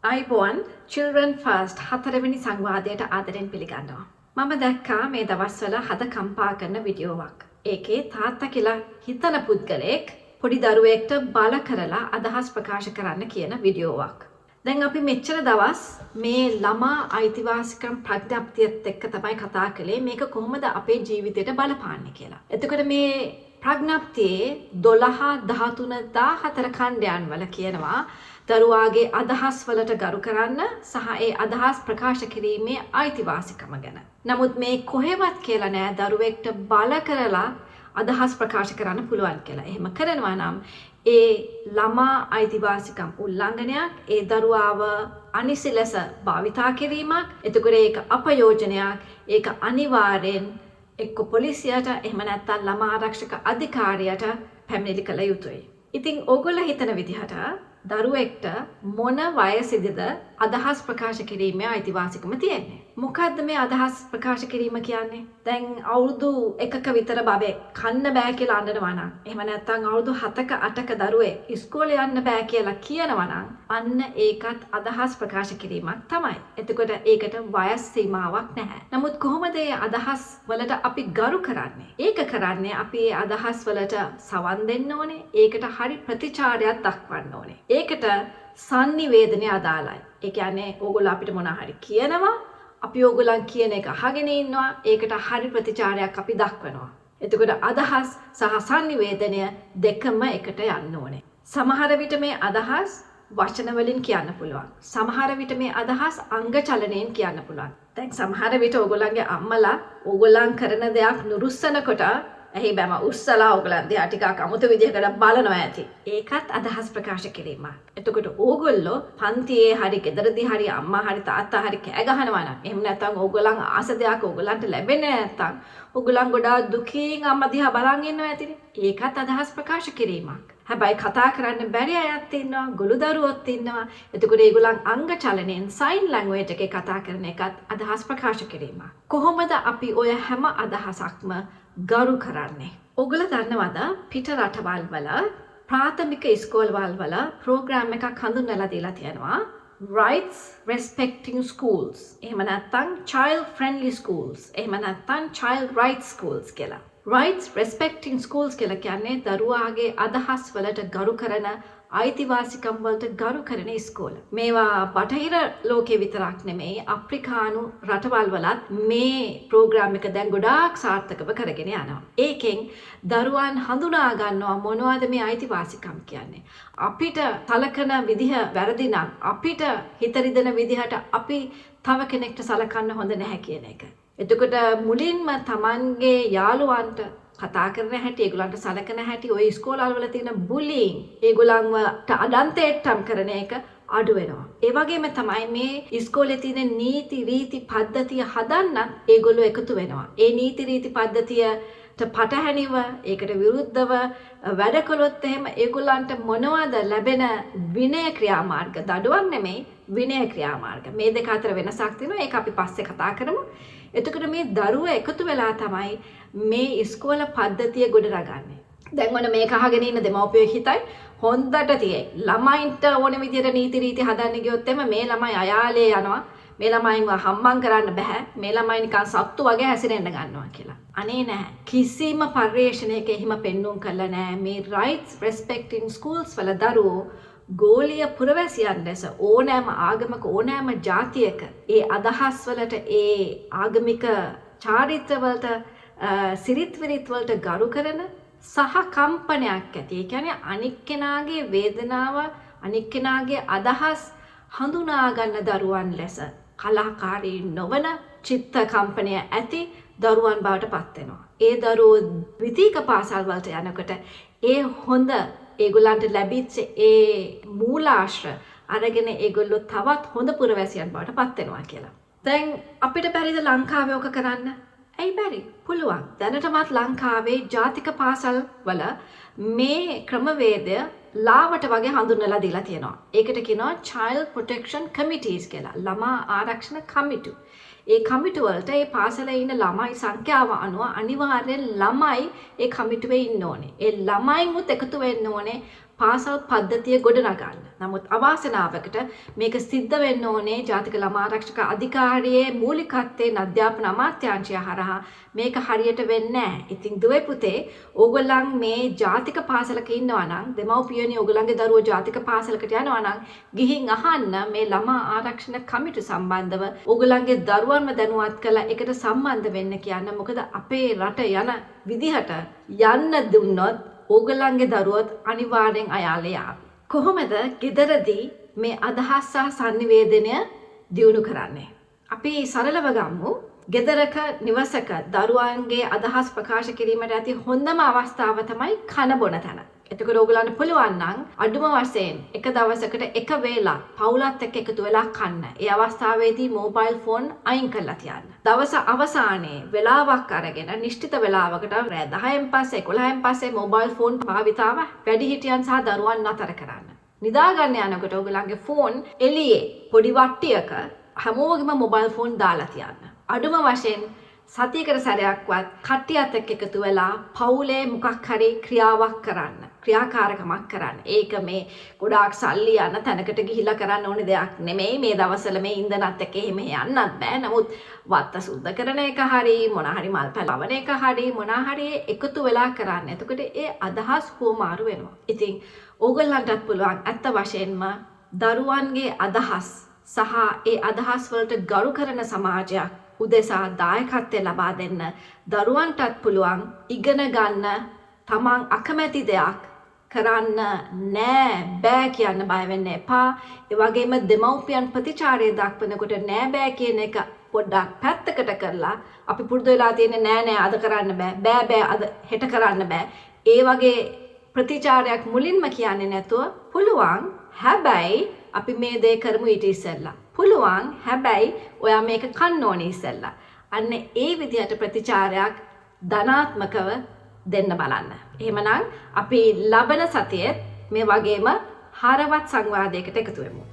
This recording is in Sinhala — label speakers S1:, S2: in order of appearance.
S1: අයිබෝන් චිල්ඩ්‍රන් ෆස්ට් හතරවෙනි සංවාදයට ආදරෙන් පිළිගන්නවා. මම දැක්කා මේ දවස්වල හද කම්පා කරන වීඩියෝවක්. ඒකේ තාත්තා කියලා හිතන පුද්ගලයෙක් පොඩි දරුවෙක්ට බල කරලා අදහස් ප්‍රකාශ කරන්න කියන වීඩියෝවක්. දැන් අපි මෙච්චර දවස් මේ ළමා අයිතිවාසිකම් ප්‍රඥප්තියත් එක්ක තමයි කතා කළේ මේක කොහොමද අපේ ජීවිතයට බලපාන්නේ කියලා. එතකොට මේ ප්‍රඥප්තියේ 12 13 14 ඛණ්ඩයන් වල කියනවා දරුවාගේ අදහස් වලට ගරු කරන්න සහ ඒ අදහස් ප්‍රකාශ කිරීමේ අයිතිවාසිකම ගැන. නමුත් මේ කොහෙවත් කියලා නෑ දරුවෙක්ට බල කරලා අදහස් ප්‍රකාශ කරන්න පුළුවන් කියලා. එහෙම කරනවා නම් ඒ ළමා අයිතිවාසිකම් උල්ලංඝනයක්, ඒ දරුවාව අනිසි ලෙස භාවිතා කිරීමක්. එතකොට ඒක අපයෝජනයක්. ඒක අනිවාර්යෙන් එක්ක පොලිසියට එහෙම නැත්නම් ළමා ආරක්ෂක අධිකාරියට පැමිණිලි කළ යුතුයි. ඉතින් ඕගොල්ලෝ හිතන විදිහට දරුවෙක්ට මොන වයසේදද අදහස් ප්‍රකාශ කිරීමේ අයිතිවාසිකම තියෙන්නේ? මොකද්ද මේ අදහස් ප්‍රකාශ කිරීම කියන්නේ? දැන් අවුරුදු 1ක විතර බබෙක් කන්න බෑ කියලා අඬනවා නම්, එහෙම නැත්නම් අවුරුදු 7ක 8ක දරුවෙක් ඉස්කෝලේ යන්න බෑ කියලා කියනවා නම්, අන්න ඒකත් අදහස් ප්‍රකාශ කිරීමක් තමයි. එතකොට ඒකට වයස් සීමාවක් නැහැ. නමුත් කොහොමද මේ අදහස් වලට අපි ගරු කරන්නේ? ඒක කරන්නේ අපි මේ අදහස් වලට සවන් දෙන්න ඕනේ. ඒකට හරි ප්‍රතිචාරයක් දක්වන්න ඕනේ. ඒකට sannivedana අදාළයි. ඒ කියන්නේ ඕගොල්ලෝ අපිට මොනවා හරි කියනවා, අපි ඕගොල්ලන් කියන එක අහගෙන ඉන්නවා, ඒකට හරි ප්‍රතිචාරයක් අපි දක්වනවා. එතකොට අදහස් සහ sannivedana දෙකම එකට යන්න ඕනේ. සමහර විට මේ අදහස් වචන වලින් කියන්න පුළුවන්. සමහර විට මේ අදහස් අංග චලනයෙන් කියන්න පුළුවන්. දැන් සමහර විට ඕගොල්ලන්ගේ අම්මලා ඕගොල්ලන් කරන දෙයක් නුරුස්සනකොට එහි බෑම උස්සලා ඕගොල්ලන් දිහා ටිකක් අමුතු විදිහකට බලනවා ඇති. ඒකත් අදහස් ප්‍රකාශ කිරීමක්. එතකොට ඕගොල්ලෝ පන්තියේ හරි ගෙදරදී හරි අම්මා හරි තාත්තා හරි කෑ ගහනවා නම්, එහෙම නැත්නම් ඕගොල්ලන් ආස දෙයක් ඕගොල්ලන්ට ලැබෙන්නේ නැත්නම් ඕගොල්ලන් ගොඩාක් දුකින් අම්මා දිහා බලන් ඉන්නවා ඇතිනේ. ඒකත් අදහස් ප්‍රකාශ කිරීමක්. හැබැයි කතා කරන්න බැරි අයත් ඉන්නවා, ගොළු දරුවොත් ඉන්නවා. එතකොට ඒගොල්ලන් අංග චලනයෙන් sign language එකේ කතා කරන එකත් අදහස් ප්‍රකාශ කිරීමක්. කොහොමද අපි ඔය හැම අදහසක්ම ගරු කරන්නේ? ඔගොල්ලෝ දන්නවද පිට රටවල් වල ප්‍රාථමික ඉස්කෝලවල් වල ප්‍රෝග්‍රෑම් එකක් හඳුන්වලා දීලා තියෙනවා rights respecting schools. එහෙම නැත්නම් child friendly schools. එහෙම නැත්නම් child rights schools කියලා. rights respecting schools කියලා කියන්නේ දරුවාගේ අදහස් වලට ගරු කරන, අයිතිවාසිකම් වලට ගරු කරන ඉස්කෝල. මේවා බටහිර ලෝකේ විතරක් නෙමෙයි අප්‍රිකානු රටවල් වලත් මේ ප්‍රෝග්‍රෑම් එක දැන් ගොඩාක් සාර්ථකව කරගෙන යනවා. ඒකෙන් දරුවන් හඳුනා ගන්නවා මොනවද මේ අයිතිවාසිකම් කියන්නේ. අපිට සලකන විදිහ වැරදි නම්, අපිට හිත රිදෙන විදිහට අපි තව කෙනෙක්ට සලකන්න හොඳ නැහැ කියන එක. එතකොට මුලින්ම Tamanගේ යාළුවන්ට කතා කරන හැටි, ඒගොල්ලන්ට සලකන හැටි, ඔය ඉස්කෝලවල වල තියෙන බුලින්, ඒගොල්ලන්ව අඩන්තේට්ටම් කරන එක අඩු වෙනවා. ඒ වගේම තමයි මේ ඉස්කෝලේ තියෙන නීති රීති පද්ධතිය හදන්න ඒගොල්ලෝ එකතු වෙනවා. ඒ නීති රීති පද්ධතියට පටහැනිව, ඒකට විරුද්ධව වැඩ කළොත් එහෙම ඒගොල්ලන්ට මොනවද ලැබෙන විනය ක්‍රියාමාර්ග? දඩුවම් නෙමෙයි, විනය ක්‍රියාමාර්ග. මේ දෙක අතර වෙනසක් තියෙනවා. ඒක අපි පස්සේ කතා කරමු. එතකොට මේ දරුවෝ එකතු වෙලා තමයි මේ ඉස්කෝල පද්ධතිය ගොඩනගන්නේ. දැන් ඔන්න මේක අහගෙන ඉන්න දෙමව්පියෝ හිතයි හොඳට තියෙයි. ළමයින්ට ඕන විදිහට නීති රීති හදන්න ගියොත් එම මේ ළමයි අයාලේ යනවා. මේ ළමයින්ව හම්බන් කරන්න බෑ. මේ ළමයි නිකන් සත්තු වගේ හැසිරෙන්න ගන්නවා කියලා. අනේ නැහැ. කිසිම පර්යේෂණයක එහෙම පෙන්눔 කළා නෑ. මේ rights respecting schools වල දරුවෝ ගෝලීය පුරවැසියන් ලෙස ඕනෑම ආගමක, ඕනෑම ජාතියක ඒ අදහස් වලට, ඒ ආගමික චාරිත්‍ර වලට, සිරිත් විරිත් වලට ගරු කරන සහ කම්පනයක් ඇති. ඒ කියන්නේ අනික් කෙනාගේ වේදනාව, අනික් කෙනාගේ අදහස් හඳුනා ගන්න දරුවන් ලෙස කලාකාරී නොවන, චිත්ත කම්පනය ඇති දරුවන් බවට පත් වෙනවා. ඒ දරුවෝ ද්විතීක පාසල් වලට යනකොට ඒ හොඳ ඒගොල්ලන්ට ලැබිච්ච ඒ මූලාශ්‍ර අරගෙන ඒගොල්ලෝ තවත් හොඳ පුරවැසියන් බවට පත් වෙනවා කියලා. දැන් අපිට බැරිද ලංකාවේ ඔක කරන්න? ඇයි බැරි? පුළුවන්. දැනටමත් ලංකාවේ ජාතික පාසල් වල මේ ක්‍රමවේදය ලාවට වගේ හඳුන්වලා දීලා තියෙනවා. ඒකට කියනවා Child Protection Committees කියලා. ළමා ආරක්ෂණ කමිටු. ඒ කමිටු වලට ඒ පාසලේ ඉන්න ළමයි සංඛ්‍යාව අනුව අනිවාර්යෙන් ළමයි ඒ කමිටුවේ ඉන්න ඕනේ. ඒ ළමයිමුත් එකතු වෙන්න ඕනේ පාසල් පද්ධතිය ගොඩනගන්න. නමුත් අවාසනාවකට මේක සිද්ධ වෙන්න ඕනේ ජාතික ළමා ආරක්ෂක අධිකාරියේ මූලිකත්වයෙන් අධ්‍යාපන අමාත්‍යාංශය හරහා මේක හරියට වෙන්නේ නැහැ. ඉතින් දුවේ පුතේ ඕගොල්ලන් මේ ජාතික පාසලක ඉන්නවා නම් දෙමව්පියනි ඕගොල්ලන්ගේ දරුවෝ ජාතික පාසලකට යනවා නම් ගිහින් අහන්න මේ ළමා ආරක්ෂණ කමිටු සම්බන්ධව ඕගොල්ලන්ගේ දරුවන්ව දැනුවත් කරලා ඒකට සම්බන්ධ වෙන්න කියන්න. මොකද අපේ රට යන විදිහට යන්න දුන්නොත් ඕගොල්ලන්ගේ දරුවොත් අනිවාර්යෙන් අයාලේ යාවි. කොහොමද ගෙදරදී මේ අදහස් සහ sannivedana දියුණු කරන්නේ? අපි සරලව ගමු. ගෙදරක නිවසක දරුවන්ගේ අදහස් ප්‍රකාශ කිරීමට ඇති හොඳම අවස්ථාව තමයි කන බොන තැන. එතකොට ඕගොල්ලන්ට පුළුවන් නම් අඩුම වශයෙන් එක දවසකට එක වේලක් පවුලත් එක්ක එකතු වෙලා කන්න. ඒ අවස්ථාවේදී මොබයිල් ෆෝන් අයින් කරලා තියන්න. දවස අවසානයේ වෙලාවක් අරගෙන නිශ්චිත වෙලාවකට රෑ 10න් පස්සේ 11න් පස්සේ මොබයිල් ෆෝන් භාවිතාව වැඩිහිටියන් සහ දරුවන් අතර කරන්න. නිදා ගන්න යනකොට ඕගොල්ලන්ගේ ෆෝන් එළියේ පොඩි වට්ටියක හැමෝගෙම මොබයිල් ෆෝන් දාලා තියන්න. අඩුම වශයෙන් සතියකට සැරයක්වත් කට්ටියත් එක්ක එකතු වෙලා පවුලේ මොකක් හරි ක්‍රියාවක් කරන්න. ක්‍රියාකාරකමක් කරන්න. ඒක මේ ගොඩාක් සල්ලි යන තැනකට ගිහිල්ලා කරන්න ඕනේ දෙයක් නෙමෙයි. මේ දවස්වල මේ ඉන්ධනත් එක්ක එහෙම යන්නත් බෑ. නමුත් වත්ත සුද්ධ කරන එක හරි මොන හරි මල් පැලවන එක හරි මොන හරි එකතු වෙලා කරන්න. එතකොට ඒ අදහස් හුවමාරු වෙනවා. ඉතින් ඕගොල්ලන්ටත් පුළුවන් ඇත්ත වශයෙන්ම දරුවන්ගේ අදහස් සහ ඒ අදහස් වලට ගරු කරන සමාජයක් උදෙසා දායකත්වය ලබා දෙන්න. දරුවන්ටත් පුළුවන් ඉගෙන ගන්න තමන් අකමැති දෙයක් කරන්න නෑ බෑ කියන්න බය වෙන්න එපා. ඒ වගේම දෙමව්පියන් ප්‍රතිචාරය දක්වනකොට නෑ බෑ කියන එක පොඩ්ඩක් පැත්තකට කරලා අපි පුරුදු වෙලා තියෙන්නේ නෑ නෑ අද කරන්න බෑ බෑ බෑ අද හෙට කරන්න බෑ. ඒ වගේ ප්‍රතිචාරයක් මුලින්ම කියන්නේ නැතුව පුළුවන් හැබැයි අපි මේ දේ කරමු ඊට ඉස්සෙල්ලා. පුළුවන් හැබැයි ඔයා මේක කන්න ඕනේ ඉස්සෙල්ලා. අන්න ඒ විදිහට ප්‍රතිචාරයක් ධනාත්මකව දෙන්න බලන්න. එහෙමනම් අපි ලබන සතියේ මේ වගේම හරවත් සංවාදයකට එකතු වෙමු.